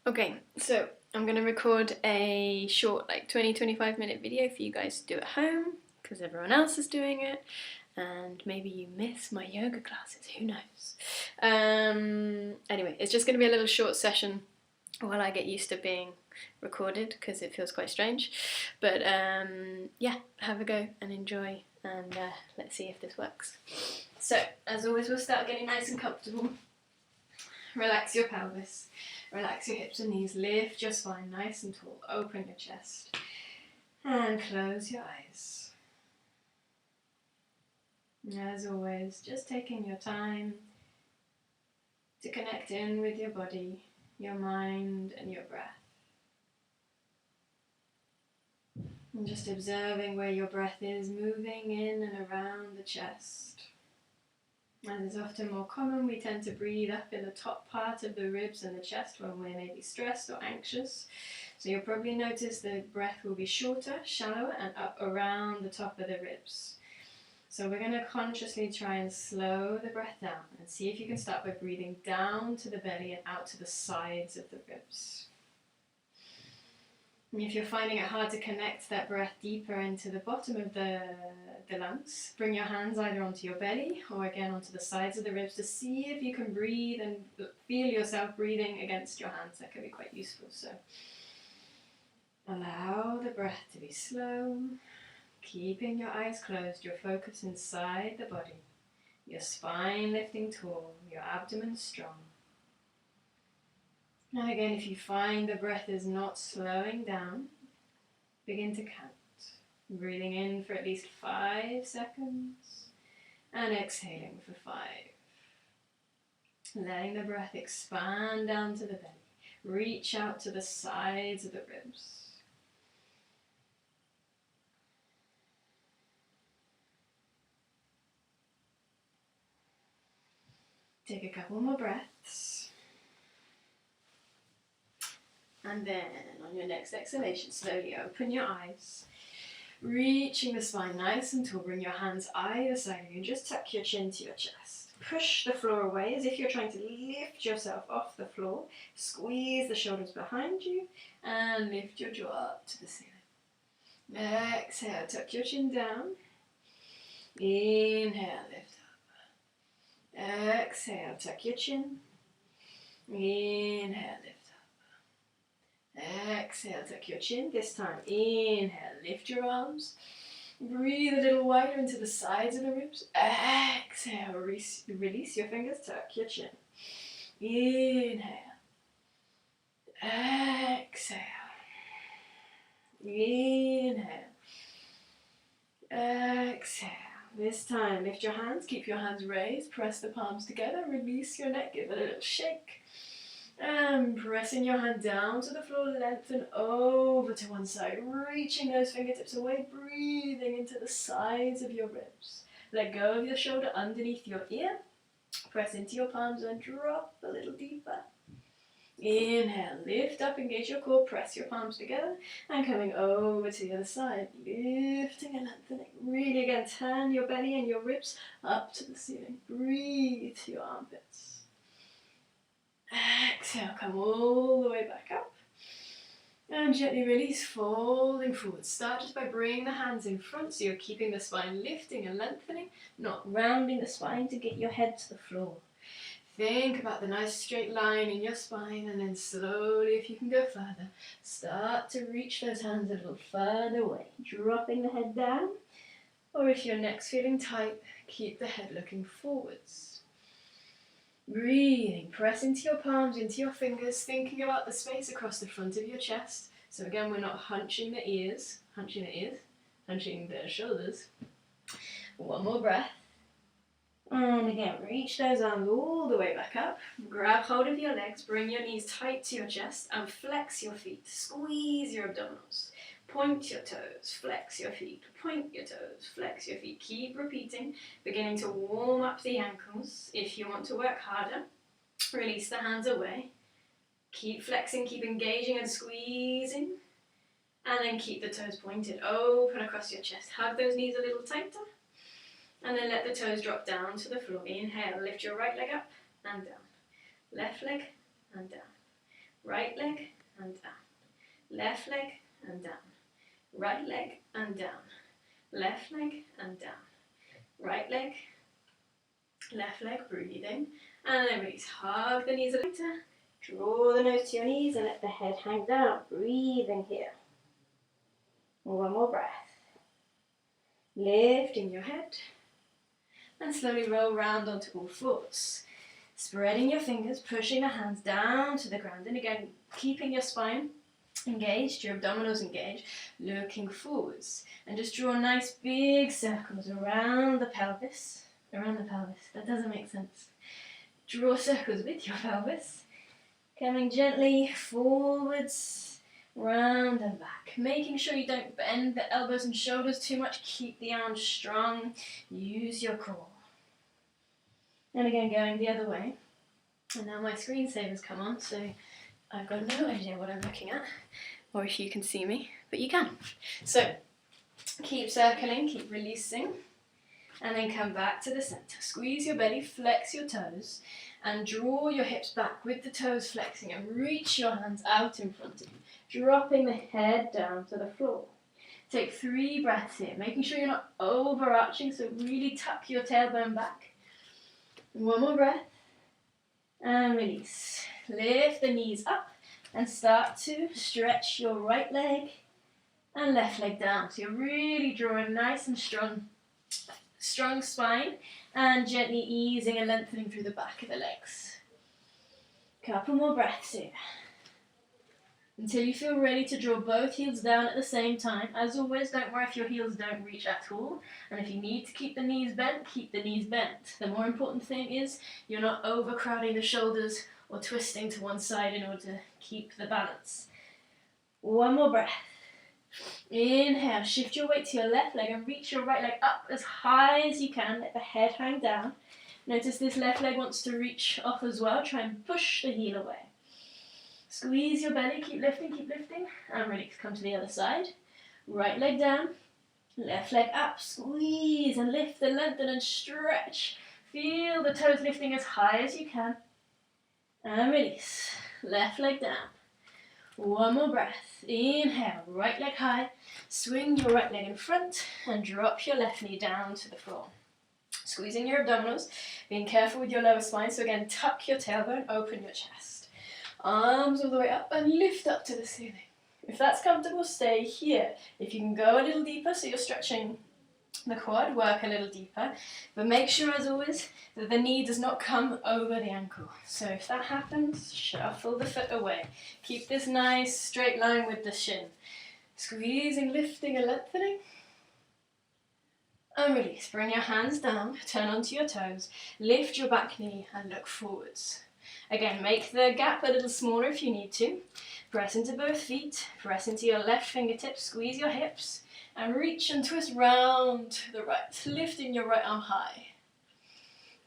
Okay, so I'm going to record a short, like 20-25 minute video for you guys to do at home, because everyone else is doing it, and maybe you miss my yoga classes, who knows. Anyway, it's just going to be a little short session while I get used to being recorded, because it feels quite strange. But yeah, have a go and enjoy, and let's see if this works. So, as always, we'll start getting nice and comfortable. Relax your pelvis. Relax your hips and knees. Lift your spine nice and tall. Open your chest. And close your eyes. As always, just taking your time to connect in with your body, your mind, and your breath. And just observing where your breath is moving in and around the chest. As is often more common, we tend to breathe up in the top part of the ribs and the chest when we're maybe stressed or anxious. So you'll probably notice the breath will be shorter, shallower, and up around the top of the ribs. So we're going to consciously try and slow the breath down and see if you can start by breathing down to the belly and out to the sides of the ribs. And if you're finding it hard to connect that breath deeper into the bottom of the lungs, bring your hands either onto your belly or again onto the sides of the ribs to see if you can breathe and feel yourself breathing against your hands. That can be quite useful. So allow the breath to be slow, keeping your eyes closed, your focus inside the body, your spine lifting tall, your abdomen strong. Now again, if you find the breath is not slowing down, begin to count. Breathing in for at least 5 seconds and exhaling for 5. Letting the breath expand down to the belly. Reach out to the sides of the ribs. Take a couple more breaths. And then on your next exhalation, slowly open your eyes. Reaching the spine nice and tall, bring your hands either side of you and just tuck your chin to your chest. Push the floor away as if you're trying to lift yourself off the floor. Squeeze the shoulders behind you and lift your jaw up to the ceiling. Exhale, tuck your chin down. Inhale, lift up. Exhale, tuck your chin. Inhale, lift up. Exhale, tuck your chin. This time, inhale, lift your arms. Breathe a little wider into the sides of the ribs. Exhale, release your fingers, tuck your chin. Inhale. Exhale. Inhale. Exhale. This time, lift your hands, keep your hands raised, press the palms together, release your neck, give it a little shake. And pressing your hand down to the floor, lengthen over to one side, reaching those fingertips away, breathing into the sides of your ribs. Let go of your shoulder underneath your ear, press into your palms and drop a little deeper. Inhale, lift up, engage your core, press your palms together, and coming over to the other side, lifting and lengthening. Really again, turn your belly and your ribs up to the ceiling. Breathe to your armpits. Exhale, come all the way back up. And gently release, folding forward. Start just by bringing the hands in front so you're keeping the spine lifting and lengthening, not rounding the spine to get your head to the floor. Think about the nice straight line in your spine, and then slowly, if you can go further, start to reach those hands a little further away, dropping the head down. Or if your neck's feeling tight, keep the head looking forwards. Breathing, press into your palms, into your fingers, thinking about the space across the front of your chest. So again, we're not hunching the ears, hunching the shoulders. One more breath. And again, reach those arms all the way back up. Grab hold of your legs, bring your knees tight to your chest and flex your feet. Squeeze your abdominals. Point your toes, flex your feet. Point your toes, flex your feet. Keep repeating, beginning to warm up the ankles. If you want to work harder, release the hands away. Keep flexing, keep engaging and squeezing. And then keep the toes pointed, open across your chest. Hug those knees a little tighter. And then let the toes drop down to the floor. Inhale, lift your right leg up and down. Left leg and down. Right leg and down. Left leg and down. Right leg and down. Left leg and down. Right leg, left leg, breathing. And then release. Hug the knees a little. Draw the nose to your knees and let the head hang down. Breathing here. One more breath. Lifting your head. And slowly roll round onto all fours. Spreading your fingers, pushing the hands down to the ground. And again, keeping your spine engaged, your abdominals engaged, looking forwards. And just draw nice big circles around the pelvis. Around the pelvis. That doesn't make sense. Draw circles with your pelvis. Coming gently forwards, round and back. Making sure you don't bend the elbows and shoulders too much. Keep the arms strong. Use your core. And again, going the other way. And now my screensaver's come on, so I've got no idea what I'm looking at, or if you can see me, but you can. So, keep circling, keep releasing, and then come back to the center. Squeeze your belly, flex your toes, and draw your hips back with the toes flexing, and reach your hands out in front of you, dropping the head down to the floor. Take 3 breaths here, making sure you're not overarching, so really tuck your tailbone back. One more breath, and release. Lift the knees up and start to stretch your right leg and left leg down. So you're really drawing nice and strong spine and gently easing and lengthening through the back of the legs. Couple more breaths here. Until you feel ready to draw both heels down at the same time. As always, don't worry if your heels don't reach at all. And if you need to keep the knees bent, keep the knees bent. The more important thing is you're not overcrowding the shoulders or twisting to one side in order to keep the balance. One more breath. Inhale, shift your weight to your left leg and reach your right leg up as high as you can. Let the head hang down. Notice this left leg wants to reach off as well. Try and push the heel away. Squeeze your belly, keep lifting, and release. Come to the other side. Right leg down, left leg up. Squeeze and lift and lengthen and stretch. Feel the toes lifting as high as you can. And release. Left leg down. One more breath. Inhale, right leg high. Swing your right leg in front and drop your left knee down to the floor. Squeezing your abdominals, being careful with your lower spine. So again, tuck your tailbone, open your chest. Arms all the way up and lift up to the ceiling. If that's comfortable, stay here. If you can go a little deeper, so you're stretching the quad, work a little deeper. But make sure, as always, that the knee does not come over the ankle. So if that happens, shuffle the foot away. Keep this nice straight line with the shin. Squeezing, lifting and lengthening. And release. Bring your hands down, turn onto your toes, lift your back knee and look forwards. Again, make the gap a little smaller if you need to. Press into both feet, press into your left fingertips, squeeze your hips, and reach and twist round to the right, lifting your right arm high.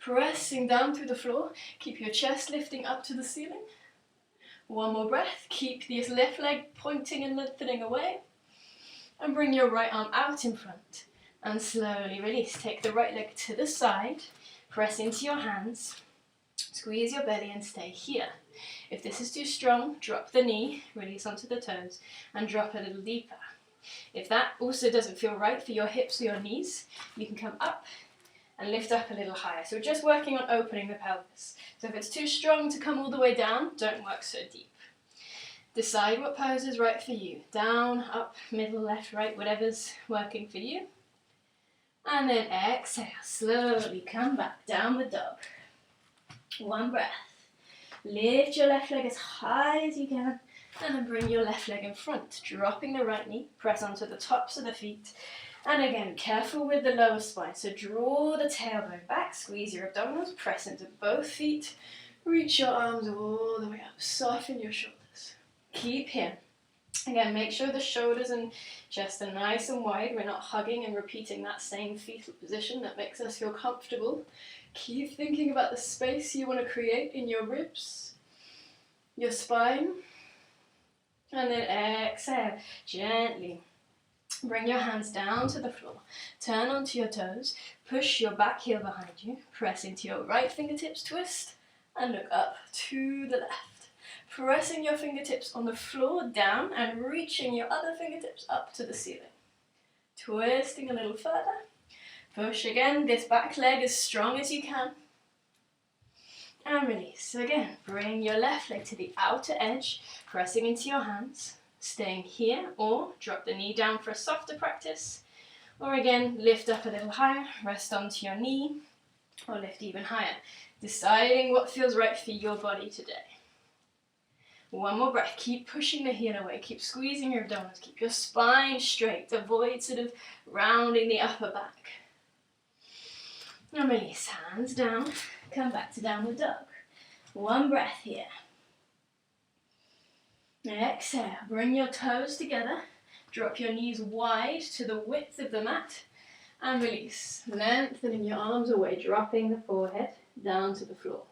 Pressing down through the floor, keep your chest lifting up to the ceiling. One more breath, keep this left leg pointing and lengthening away. And bring your right arm out in front. And slowly release. Take the right leg to the side, press into your hands. Squeeze your belly and stay here. If this is too strong, drop the knee, release onto the toes, and drop a little deeper. If that also doesn't feel right for your hips or your knees, you can come up and lift up a little higher. So we're just working on opening the pelvis. So if it's too strong to come all the way down, don't work so deep. Decide what pose is right for you. Down, up, middle, left, right, whatever's working for you. And then exhale, slowly come back, downward dog. One breath. Lift your left leg as high as you can, and then bring your left leg in front, dropping the right knee, press onto the tops of the feet, and again, careful with the lower spine, so draw the tailbone back, squeeze your abdominals, press into both feet, reach your arms all the way up, soften your shoulders. Keep here. Again, make sure the shoulders and chest are nice and wide. We're not hugging and repeating that same fetal position that makes us feel comfortable. Keep thinking about the space you want to create in your ribs, your spine. And then exhale, gently. Bring your hands down to the floor. Turn onto your toes. Push your back heel behind you. Press into your right fingertips, twist, and look up to the left. Pressing your fingertips on the floor down and reaching your other fingertips up to the ceiling. Twisting a little further. Push again, this back leg as strong as you can. And release. Again, bring your left leg to the outer edge, pressing into your hands, staying here, or drop the knee down for a softer practice. Or again, lift up a little higher, rest onto your knee, or lift even higher. Deciding what feels right for your body today. One more breath. Keep pushing the heel away. Keep squeezing your abdominals. Keep your spine straight. Avoid sort of rounding the upper back. And release. Hands down. Come back to downward dog. One breath here. Exhale. Bring your toes together. Drop your knees wide to the width of the mat. And release. Lengthening your arms away. Dropping the forehead down to the floor.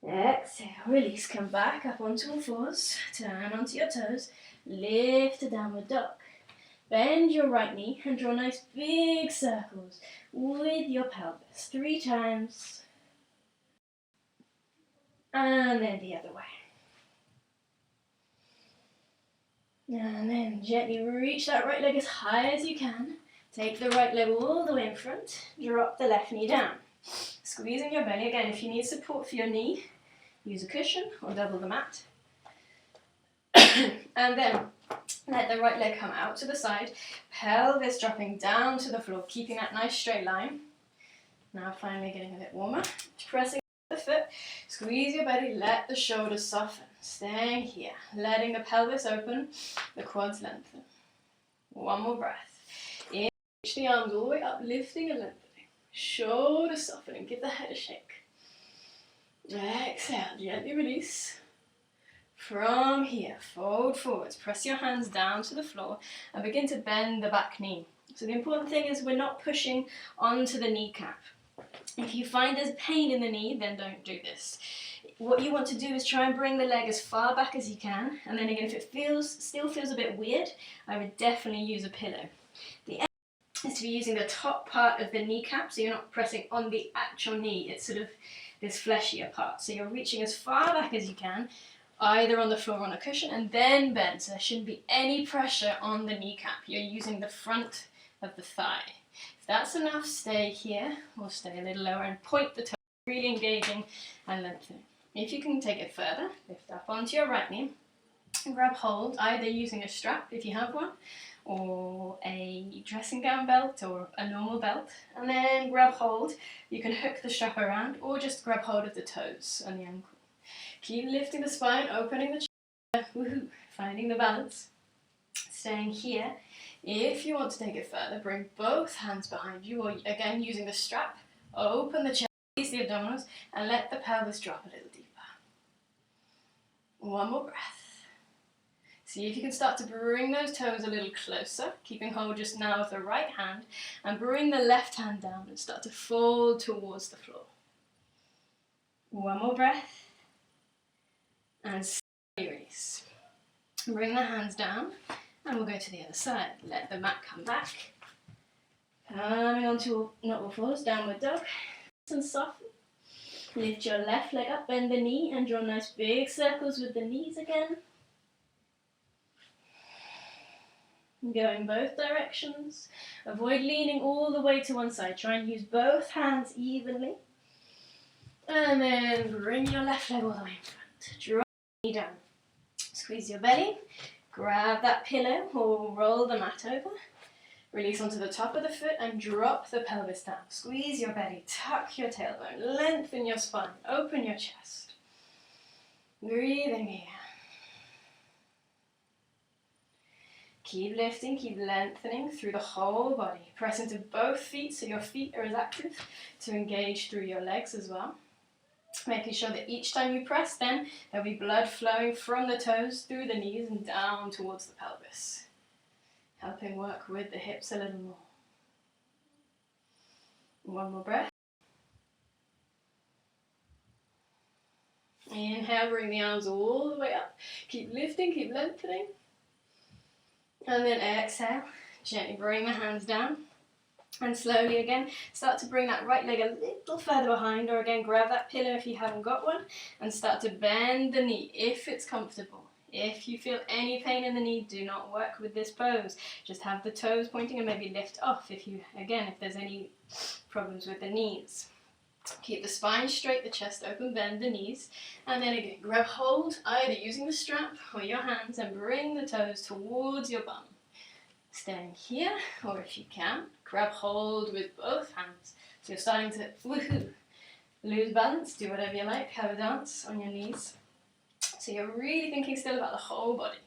Exhale, release, come back up onto all fours, turn onto your toes, lift to downward dog. Bend your right knee and draw nice big circles with your pelvis. 3 times. And then the other way. And then gently reach that right leg as high as you can. Take the right leg all the way in front. Drop the left knee down. Squeezing your belly. Again, if you need support for your knee, use a cushion or double the mat. And then let the right leg come out to the side. Pelvis dropping down to the floor, keeping that nice straight line. Now finally getting a bit warmer. Pressing the foot. Squeeze your belly. Let the shoulders soften. Staying here. Letting the pelvis open. The quads lengthen. One more breath. In. Reach the arms all the way up. Lifting and lengthening. Shoulders softening. Give the head a shake. Exhale, gently release. From here, fold forwards. Press your hands down to the floor and begin to bend the back knee. So the important thing is we're not pushing onto the kneecap. If you find there's pain in the knee, then don't do this. What you want to do is try and bring the leg as far back as you can. And then again, if it still feels a bit weird, I would definitely use a pillow. The aim is to be using the top part of the kneecap, so you're not pressing on the actual knee. It's sort of this fleshier part. So you're reaching as far back as you can, either on the floor or on a cushion, and then bend. So there shouldn't be any pressure on the kneecap. You're using the front of the thigh. If that's enough, stay here, or stay a little lower and point the toe, really engaging and lengthening. If you can take it further, lift up onto your right knee, and grab hold, either using a strap if you have one, or a dressing gown belt or a normal belt, and then grab hold. You can hook the strap around or just grab hold of the toes and the ankle. Keep lifting the spine, opening the chest, woohoo, finding the balance, staying here. If you want to take it further, bring both hands behind you, or again using the strap, open the chest, squeeze the abdominals, and let the pelvis drop a little deeper. One more breath. See if you can start to bring those toes a little closer, keeping hold just now of the right hand, and bring the left hand down and start to fold towards the floor. One more breath, and slowly release. Bring the hands down, and we'll go to the other side. Let the mat come back. Coming onto not all fours, downward dog, and soften. Lift your left leg up, bend the knee, and draw nice big circles with the knees again. Going both directions. Avoid leaning all the way to one side. Try and use both hands evenly. And then bring your left leg all the way in front. Drop the knee down. Squeeze your belly. Grab that pillow or roll the mat over. Release onto the top of the foot and drop the pelvis down. Squeeze your belly. Tuck your tailbone. Lengthen your spine. Open your chest. Breathing here. Keep lifting, keep lengthening through the whole body. Press into both feet so your feet are as active to engage through your legs as well. Making sure that each time you press, then there'll be blood flowing from the toes through the knees and down towards the pelvis. Helping work with the hips a little more. One more breath. Inhale, bring the arms all the way up. Keep lifting, keep lengthening. And then exhale, gently bring the hands down. And slowly again, start to bring that right leg a little further behind, or again, grab that pillow if you haven't got one, and start to bend the knee if it's comfortable. If you feel any pain in the knee, do not work with this pose. Just have the toes pointing and maybe lift off if there's any problems with the knees. Keep the spine straight, the chest open, bend the knees, and then again, grab hold, either using the strap or your hands, and bring the toes towards your bum. Staying here, or if you can, grab hold with both hands. So you're starting to lose balance, do whatever you like, have a dance on your knees. So you're really thinking still about the whole body.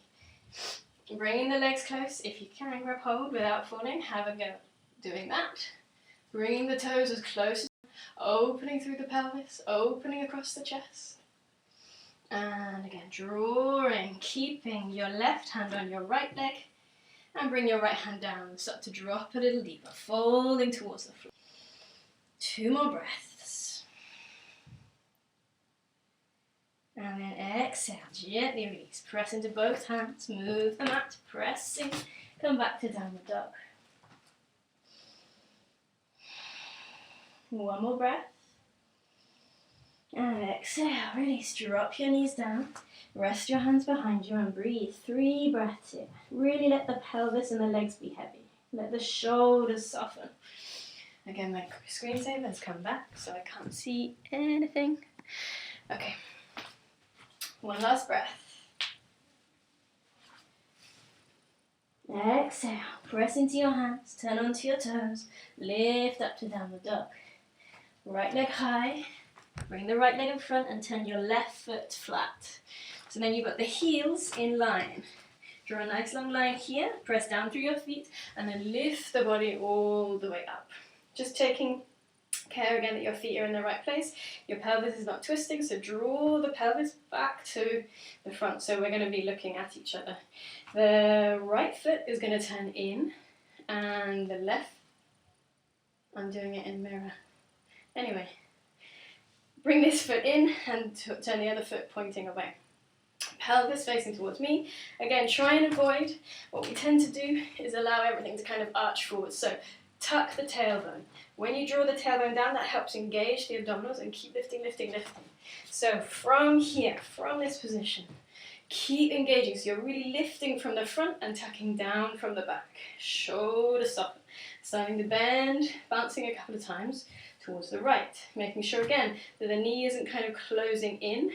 Bringing the legs close, if you can, grab hold without falling, have a go doing that. Bringing the toes as close as opening through the pelvis, opening across the chest. And again, drawing, keeping your left hand on your right leg, and bring your right hand down, start to drop a little deeper, folding towards the floor. 2 more breaths. And then exhale, gently release. Press into both hands, move the mat, pressing, come back to downward dog. 1 more breath. And exhale, release, drop your knees down, rest your hands behind you and breathe. 3 breaths here. Really let the pelvis and the legs be heavy. Let the shoulders soften. Again, my screensaver has come back, so I can't see anything. Okay, 1 last breath. Exhale, press into your hands, turn onto your toes, lift up to downward dog. Right leg high. Bring the right leg in front and turn your left foot flat. So then you've got the heels in line. Draw a nice long line here, press down through your feet, and then lift the body all the way up. Just taking care again that your feet are in the right place. Your pelvis is not twisting, so draw the pelvis back to the front. So we're going to be looking at each other. The right foot is going to turn in, and the left, I'm doing it in mirror. Anyway. Bring this foot in and turn the other foot pointing away. Pelvis facing towards me. Again, try and avoid. What we tend to do is allow everything to kind of arch forward. So tuck the tailbone. When you draw the tailbone down, that helps engage the abdominals and keep lifting, lifting, lifting. So from here, from this position, keep engaging. So you're really lifting from the front and tucking down from the back. Shoulders soften. Starting to bend, bouncing a couple of times towards the right, making sure again that the knee isn't kind of closing in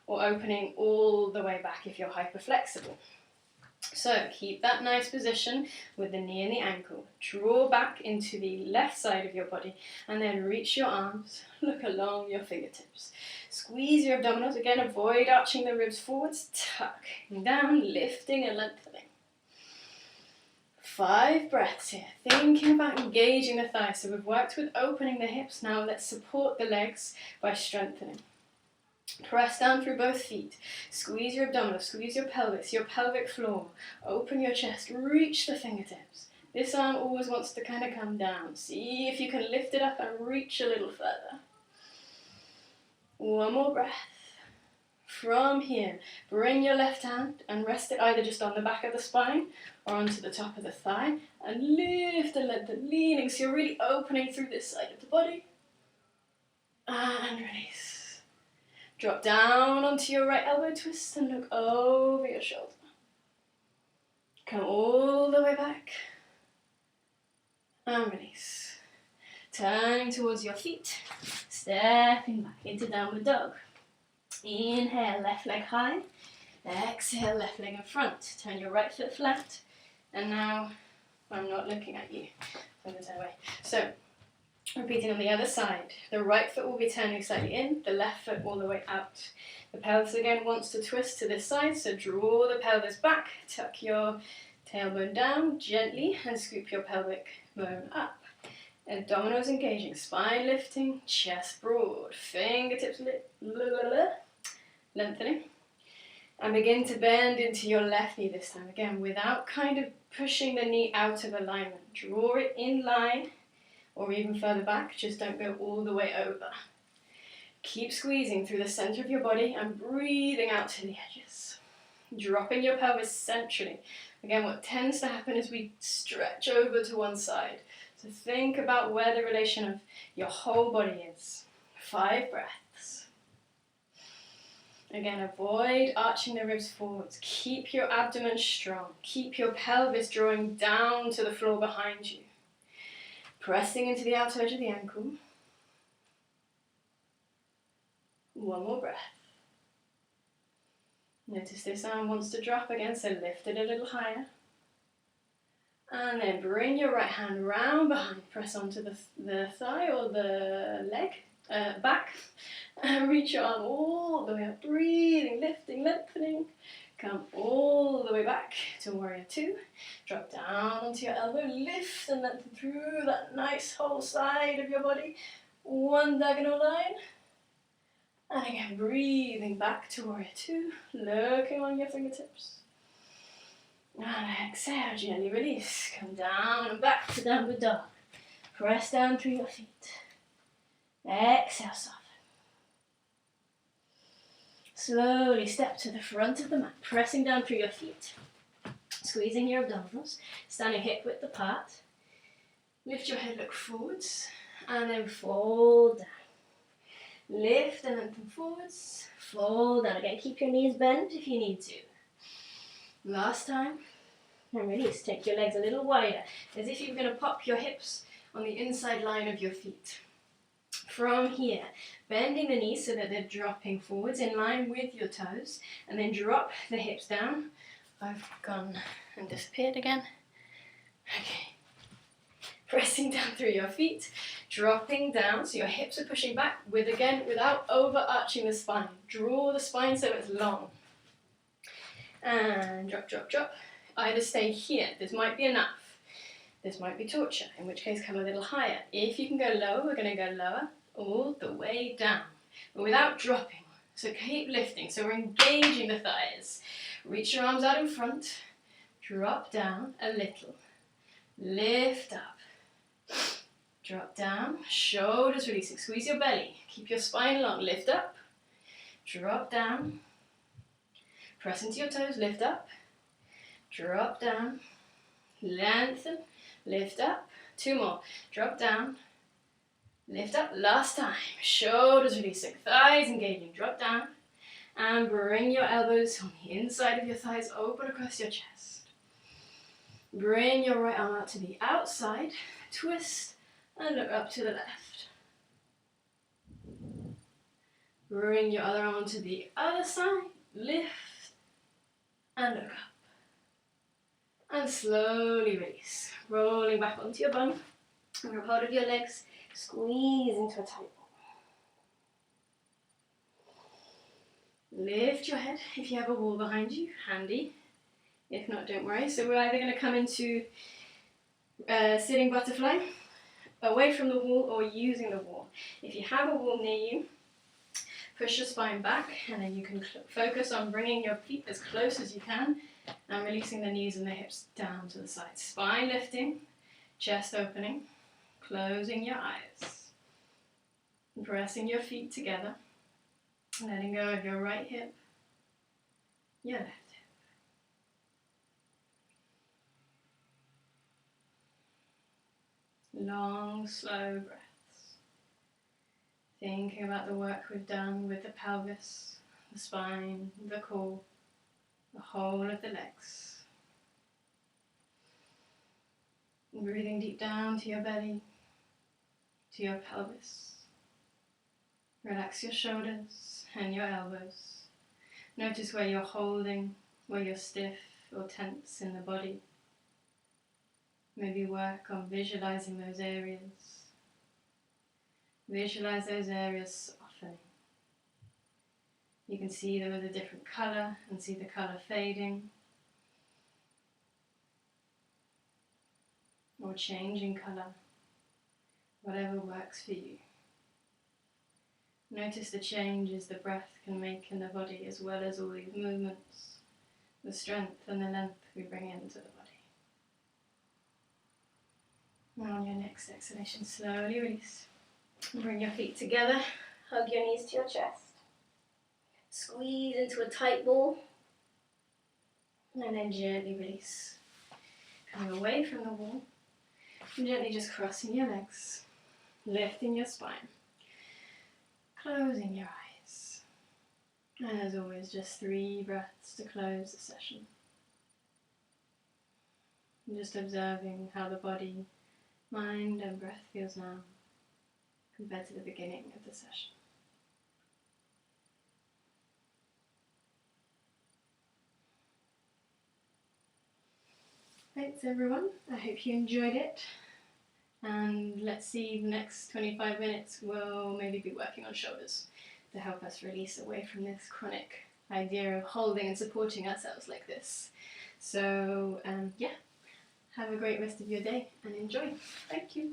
or opening all the way back if you're hyper flexible. So keep that nice position with the knee and the ankle. Draw back into the left side of your body and then reach your arms, look along your fingertips. Squeeze your abdominals, again avoid arching the ribs forwards, tucking down, lifting and lengthening. 5 breaths here, thinking about engaging the thighs. So we've worked with opening the hips, now let's support the legs by strengthening. Press down through both feet, squeeze your abdominals, squeeze your pelvis, your pelvic floor, open your chest, reach the fingertips. This arm always wants to kind of come down. See if you can lift it up and reach a little further. 1 more breath. From here, bring your left hand and rest it either just on the back of the spine or onto the top of the thigh, and lift and lengthen, leaning so you're really opening through this side of the body. And release. Drop down onto your right elbow twist and look over your shoulder. Come all the way back. And release. Turning towards your feet, stepping back into downward dog. Inhale, left leg high. Exhale, left leg in front. Turn your right foot flat. And now, I'm not looking at you. I'm going to turn away. So, repeating on the other side. The right foot will be turning slightly in, the left foot all the way out. The pelvis again wants to twist to this side, so draw the pelvis back, tuck your tailbone down gently, and scoop your pelvic bone up. Abdominals engaging, spine lifting, chest broad, fingertips lengthening. And begin to bend into your left knee this time, again, without kind of pushing the knee out of alignment. Draw it in line, or even further back, just don't go all the way over. Keep squeezing through the center of your body and breathing out to the edges. Dropping your pelvis centrally. Again, what tends to happen is we stretch over to one side. So think about where the relation of your whole body is. 5 breaths. Again, avoid arching the ribs forwards. Keep your abdomen strong. Keep your pelvis drawing down to the floor behind you. Pressing into the outer edge of the ankle. One more breath. Notice this arm wants to drop again, so lift it a little higher. And then bring your right hand round behind. Press onto the thigh or the leg, back. And reach your arm all the way up. Breathing, lifting, lengthening. Come all the way back to warrior 2. Drop down onto your elbow. Lift and lengthen through that nice whole side of your body. One diagonal line. And again, breathing back to warrior 2. Looking on your fingertips. And exhale, gently release. Come down and back to downward dog. Press down through your feet. Exhale, soften. Slowly step to the front of the mat, pressing down through your feet. Squeezing your abdominals, standing hip width apart. Lift your head, look forwards, and then fold down. Lift and lengthen forwards, fold down again. Keep your knees bent if you need to. Last time, and release. Take your legs a little wider, as if you're going to pop your hips on the inside line of your feet. From here, bending the knees so that they're dropping forwards in line with your toes, and then drop the hips down. I've gone and disappeared again. Okay. Pressing down through your feet, dropping down so your hips are pushing back without overarching the spine. Draw the spine so it's long. And drop, drop, drop. Either stay here. This might be enough. This might be torture, in which case come a little higher. If you can go lower, we're going to go lower, all the way down, but without dropping. So keep lifting. So we're engaging the thighs. Reach your arms out in front. Drop down a little. Lift up. Drop down. Shoulders releasing. Squeeze your belly. Keep your spine long. Lift up. Drop down. Press into your toes. Lift up. Drop down. Lengthen. Lift up. 2 more. Drop down. Lift up. Last time. Shoulders releasing. Thighs engaging. Drop down. And bring your elbows on the inside of your thighs open across your chest. Bring your right arm out to the outside. Twist and look up to the left. Bring your other arm to the other side. Lift and look up. And slowly release. Rolling back onto your bum. Grab hold of your legs. Squeeze into a tight ball. Lift your head if you have a wall behind you. Handy. If not, don't worry. So we're either going to come into sitting butterfly, away from the wall or using the wall. If you have a wall near you, push your spine back, and then you can focus on bringing your feet as close as you can and releasing the knees and the hips down to the side. Spine lifting, chest opening, closing your eyes, pressing your feet together, letting go of your right hip, your left hip. Long, slow breaths. Thinking about the work we've done with the pelvis, the spine, the core, the whole of the legs. Breathing deep down to your belly, to your pelvis. Relax your shoulders and your elbows. Notice where you're holding, where you're stiff or tense in the body. Maybe work on visualizing those areas. Visualize those areas softening. You can see them with a different color and see the color fading or changing color, whatever works for you. Notice the changes the breath can make in the body, as well as all these movements, the strength and the length we bring into the body. And on your next exhalation, slowly release. Bring your feet together, hug your knees to your chest. Squeeze into a tight ball, and then gently release. Coming away from the wall, And gently just crossing your legs, lifting your spine, closing your eyes. And as always, just 3 breaths to close the session. And just observing how the body, mind and breath feels now compared to the beginning of the session. Thanks everyone, I hope you enjoyed it, and let's see, the next 25 minutes we'll maybe be working on shoulders to help us release away from this chronic idea of holding and supporting ourselves like this. So yeah, have a great rest of your day and enjoy. Thank you.